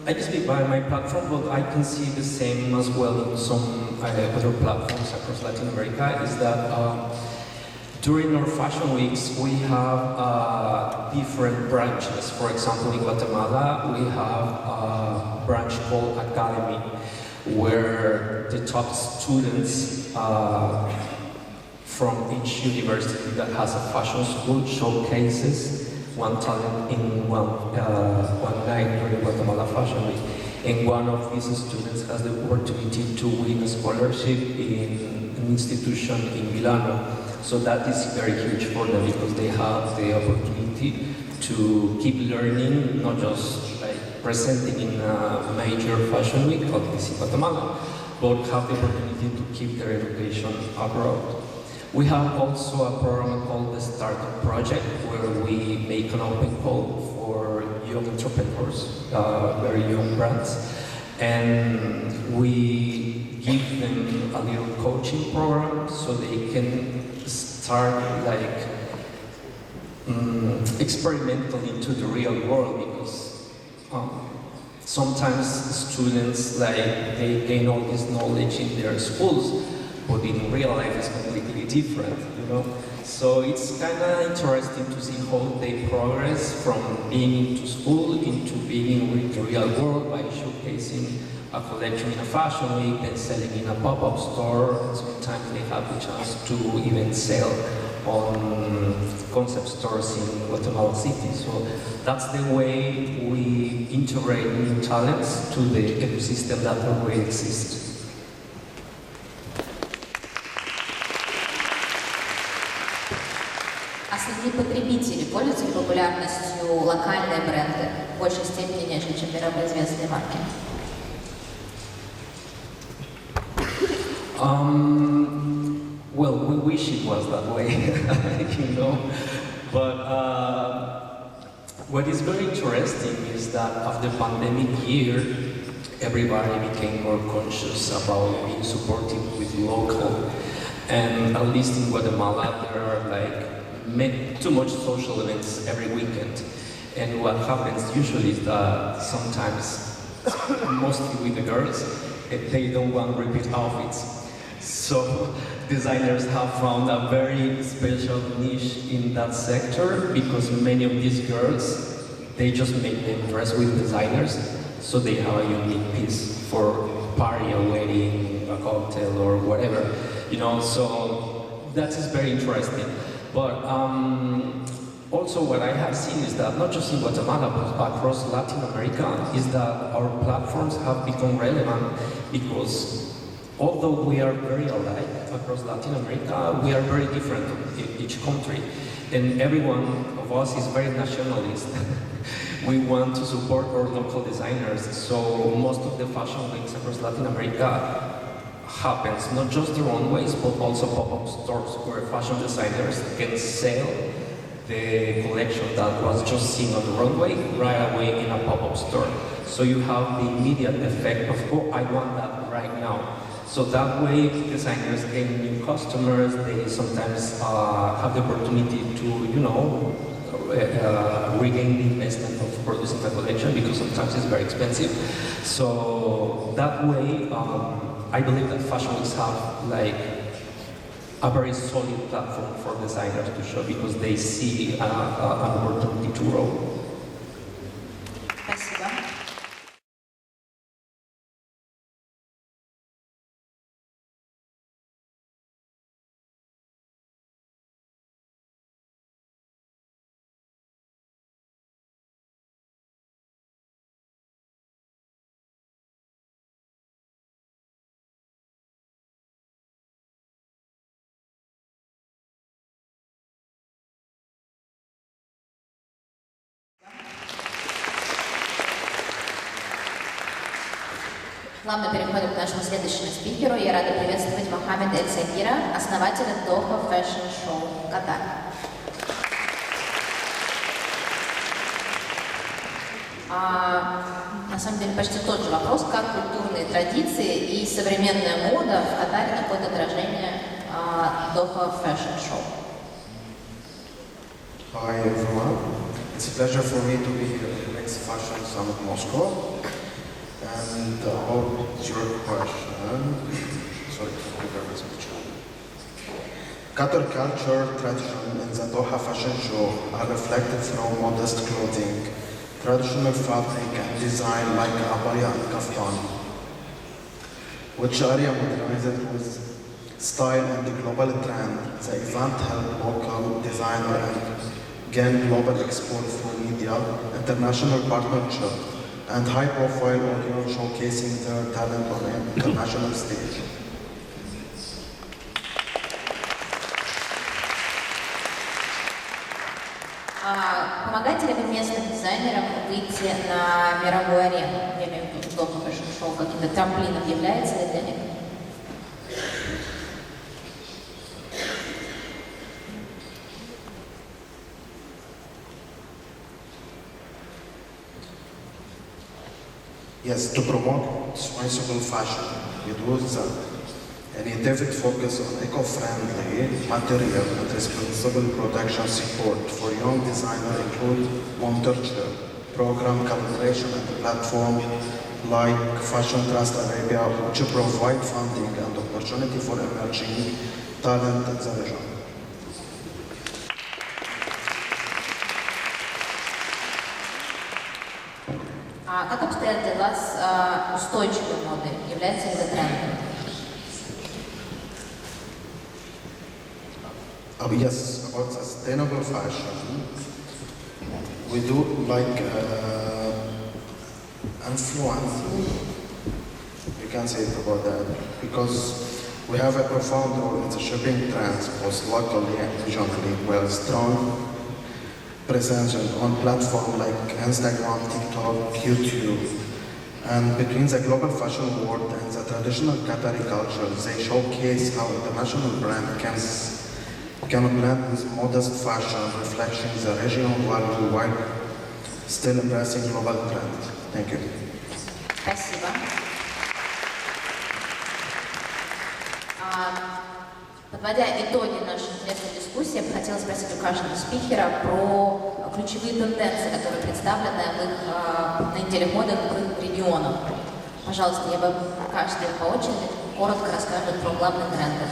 I can speak by my platform, but I can see the same as well in some other platforms across Latin America, is that during our fashion weeks we have different branches. For example, in Guatemala we have a branch called Academy, where the top students from each university that has a fashion school showcases one talent in one night during Guatemala Fashion Week. And one of these students has the opportunity to win a scholarship in an institution in Milano. So that is very huge for them because they have the opportunity to keep learning, not just like presenting in a major fashion week like this in Guatemala, but have the opportunity to keep their education abroad. We have also a program called the Startup Project, where we make an open call for young entrepreneurs, very young brands, and we give them a little coaching program so they can start like experimental into the real world, because sometimes students they gain all this knowledge in their schools, but in real life it's completely different, you know? So it's kind of interesting to see how they progress from being into school into being in the real world by showcasing a collection in a fashion week, then selling in a pop-up store, and sometimes they have the chance to even sell on concept stores in Guatemala City. So that's the way we integrate new talents to the ecosystem that already exists. А среди потребителей пользуются ли популярностью локальные бренды в большей степени, нежели чем мировоизвестные марки? Well, we wish it was that way, you know. But what is very interesting is that after the pandemic year, everybody became more conscious about being supportive with local. And at least in Guatemala, there are like too much social events every weekend. And what happens usually is that sometimes, mostly with the girls, they don't want repeat outfits. So designers have found a very special niche in that sector, because many of these girls, they just make them dress with designers, so they have a unique piece for party, a wedding, a cocktail, or whatever, you know. So that is very interesting. But also what I have seen is that not just in Guatemala but across Latin America is that our platforms have become relevant because although we are very alike across Latin America, we are very different in each country. And every one of us is very nationalist. We want to support our local designers, so most of the fashion weeks across Latin America happens not just the runways, but also pop-up stores where fashion designers can sell the collection that was just seen on the runway right away in a pop-up store. So you have the immediate effect of, oh, I want that right now. So that way, designers gain new customers. They sometimes have the opportunity to, you know, regain the investment of producing a collection because sometimes it's very expensive. So that way, I believe that fashion weeks have like a very solid platform for designers to show because they see an opportunity to grow. Плавно переходим к нашему следующему спикеру. Я рада приветствовать Мохаммеда Эль-Сагира, основателя Доха Fashion Show Катар. На самом деле почти тот же вопрос, как культурные традиции и современная мода в Катаре находят отражение Доха Fashion Show. Hi everyone, it's a pleasure for me to be here at the BRICS Fashion Summit Moscow. And about your question, sorry for the very speech. Qatar culture, tradition, and the Doha Fashion Show are reflected through modest clothing, traditional fabric and design like abaya and kaftan, which are modernized with style and the global trend. The event helped local designer and gain global exposure through media, international partnership, and high-profile audience showcasing their talent on an international stage. Помогаете ли вы местным дизайнерам выйти на мировую арену? Я имею в виду Doha Fashion Show каким-то трамплином является ли для них? Yes, to promote responsible fashion, we do that. And a David focus on eco-friendly material and responsible production support for young designers include mentorship, program collaboration and platform like Fashion Trust Arabia, which provide funding and opportunity for emerging talent in the region. Как обстоят дела с устойчивой модой? Является ли это трендом? Yes, about sustainable fashion, we do like influence. You can say it about that because we have a profound role in the shipping trends, both locally and regionally, where strong presence on platforms like Instagram, TikTok, YouTube, and between the global fashion world and the traditional Qatari culture, they showcase how international brand can blend with modest fashion, reflecting the regional value while still embracing global trends. Thank you. Спасибо. Подводя итоги нашей интересной дискуссии, я бы хотела спросить у каждого спикера про ключевые тенденции, которые представлены на неделе моды в их регионах. Пожалуйста, я бы каждый по очереди коротко расскажет про главные тренды.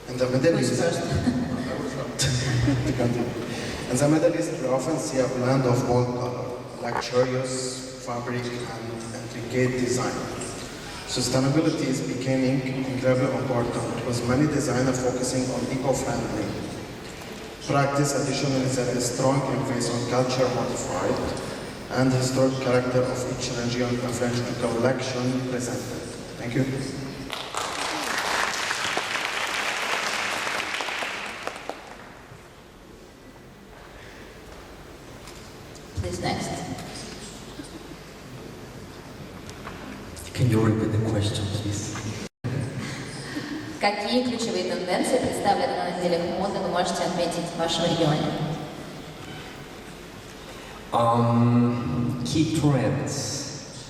In the Middle East, in the Middle East, we often see a blend of bold color, luxurious fabric, and intricate design. Sustainability is becoming incredibly important, with many designers focusing on eco-friendly practice. Additionally, there is strong emphasis on culture modified and historic character of each region in the French collection presented. Thank you. Please, next. Can you repeat the question, please? Какие ключевые тенденции, представленные на неделях моды, вы можете отметить в вашем регионе? Key trends.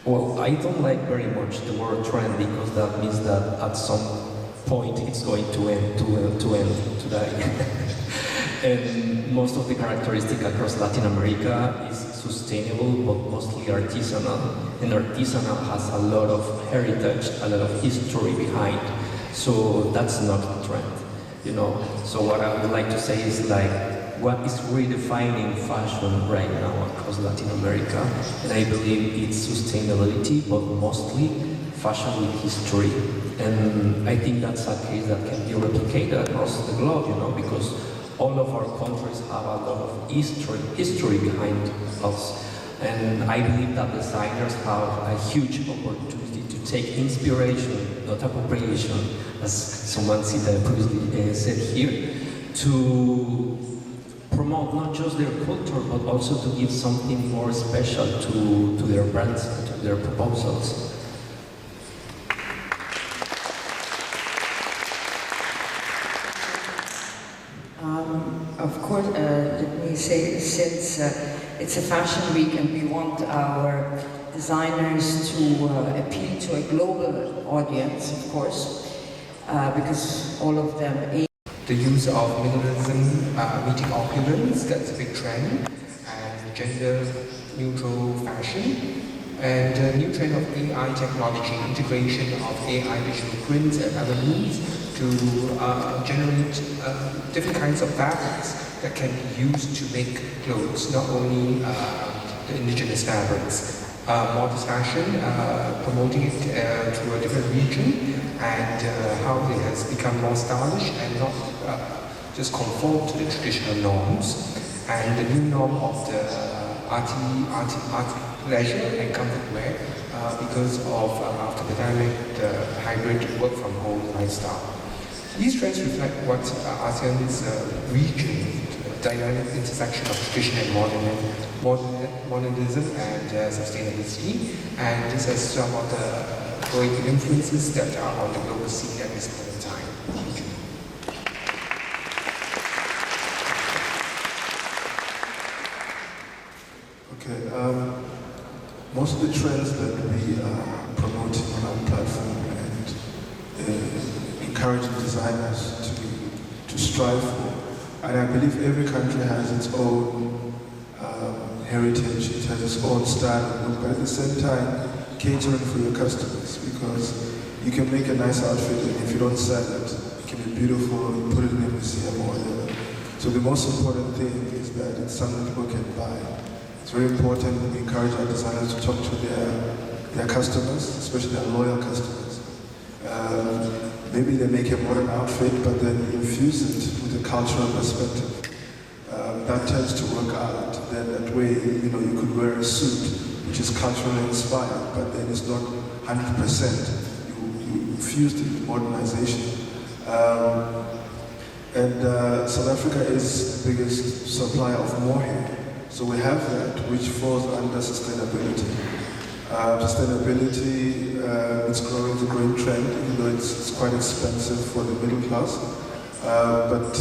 Well, I don't like very much the word trend because that means that at some point it's going to end, to die. And most of the characteristic across Latin America is sustainable, but mostly artisanal. And artisanal has a lot of heritage, a lot of history behind. So that's not a trend, you know. So what I would like to say is like, what is redefining fashion right now across Latin America? And I believe it's sustainability, but mostly fashion with history. And I think that's a case that can be replicated across the globe, you know, because all of our countries have a lot of history behind us. And I believe that designers have a huge opportunity to take inspiration, not appropriation, as someone previously said here, to promote not just their culture, but also to give something more special to their brands and to their proposals. Of course, let me say, since it's a fashion week and we want our designers to appeal to a global audience, of course, because all of them aim. The use of minimalism, meeting opulence, that's a big trend, and gender-neutral fashion, and a new trend of AI technology, integration of AI digital prints and other means to generate different kinds of fabrics that can be used to make clothes, not only the indigenous fabrics. Modest fashion, promoting it to a different region, and how it has become more stylish and not just conform to the traditional norms, and the new norm of the art leisure and comfort wear because of after the pandemic, the hybrid work from home lifestyle. These trends reflect what ASEAN's region, dynamic intersection of tradition and modernism and sustainability, and this is some of the growing influences that are on the global scene at this point in time. Thank you. Okay, most of the trends that we are promoting on our platform and encouraging designers to strive for, and I believe every country has its own heritage, it has its own style, but at the same time catering for your customers, because you can make a nice outfit and if you don't sell it, it can be beautiful, you put it in a museum or whatever. So the most important thing is that it's something people can buy. It's very important that we encourage our designers to talk to their customers, especially their loyal customers. Maybe they make a modern outfit, but then infuse it with a cultural perspective. That tends to work out. Then that way, you know, you could wear a suit which is culturally inspired, but then it's not 100%. You infused it with modernization. South Africa is the biggest supplier of mohair. So we have that, which falls under sustainability. Sustainability, it's growing, it's a growing trend, even though it's quite expensive for the middle class. But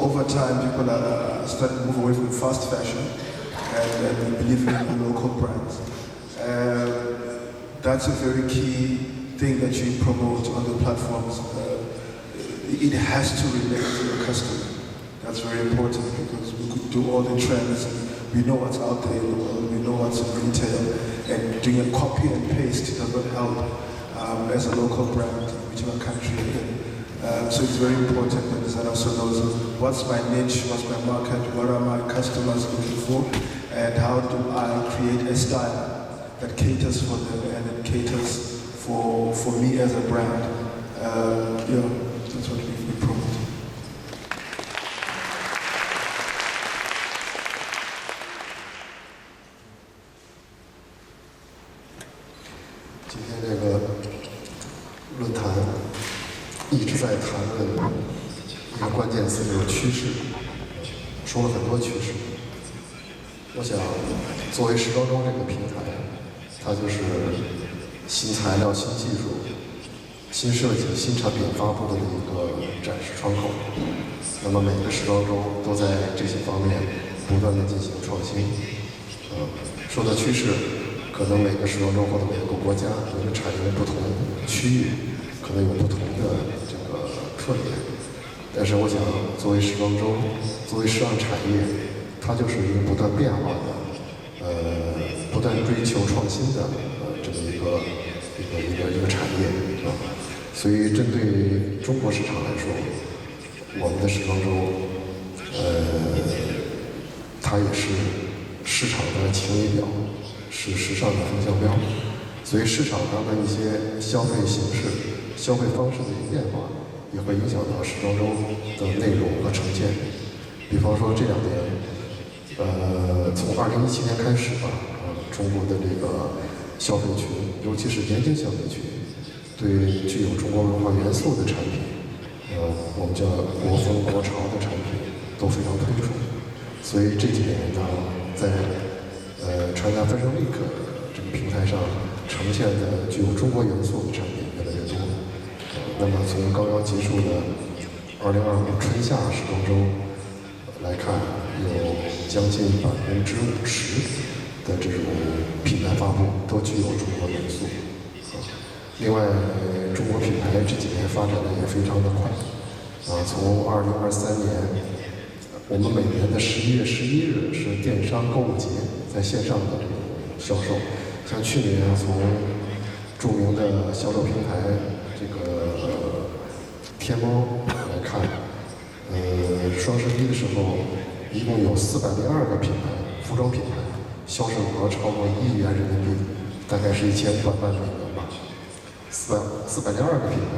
over time, people are starting to move away from fast fashion and believe in local brands. That's a very key thing that you promote on the platforms. It has to relate to the customer. That's very important because we could do all the trends. We know what's out there in the world, we know what's in retail, and doing a copy and paste does not help as a local brand, whichever country you're in. So it's very important that the designer also knows what's my niche, what's my market, what are my customers looking for, and how do I create a style that caters for them and it caters for me as a brand. Yeah, that's what we promote. 今天这个论坛一直在谈论一个关键词，就是趋势，说了很多趋势。我想，作为时装周这个平台，它就是新材料、新技术、新设计、新产品发布的一个展示窗口。那么每个时装周都在这些方面不断的进行创新。说到趋势，可能每个时装周或者每个国家、每个产业不同区域，可能有不同的这个特点。但是我想，作为时装周，作为时尚产业，它就是一个不断变化的，不断追求创新的这么一个产业啊。所以针对中国市场来说，我们的时装周，它也是市场的晴雨表，是时尚的风向标。所以市场上的一些消费形式、消费方式的一个变化，也会影响到时装周的内容和呈现。比方说这2年。从2017年开始吧，中国的这个消费群，尤其是年轻消费群，对具有中国文化元素的产品，我们叫国风国潮的产品都非常推崇。所以这几年呢，在China Fashion Week 这个平台上呈现的具有中国元素的产品越来越多。那么从刚刚结束的2025春夏时装周来看，有将近50%的这种品牌发布都具有中国元素。另外，中国品牌这几年发展的也非常的快。从2023年，我们每年的11月11日是电商购物节，在线上的这种销售。像去年从著名的销售平台这个天猫来看，双11的时候，一共有402个品牌，服装品牌，销售额超过1亿元人民币，大概是1500万美元吧。402个品牌，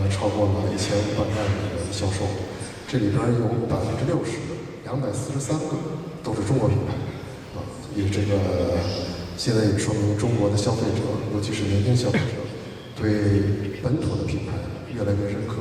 超过了1500万美元的销售。这里边有60%，243个都是中国品牌，也这个现在也说明中国的消费者，尤其是年轻消费者，对本土的品牌越来越认可。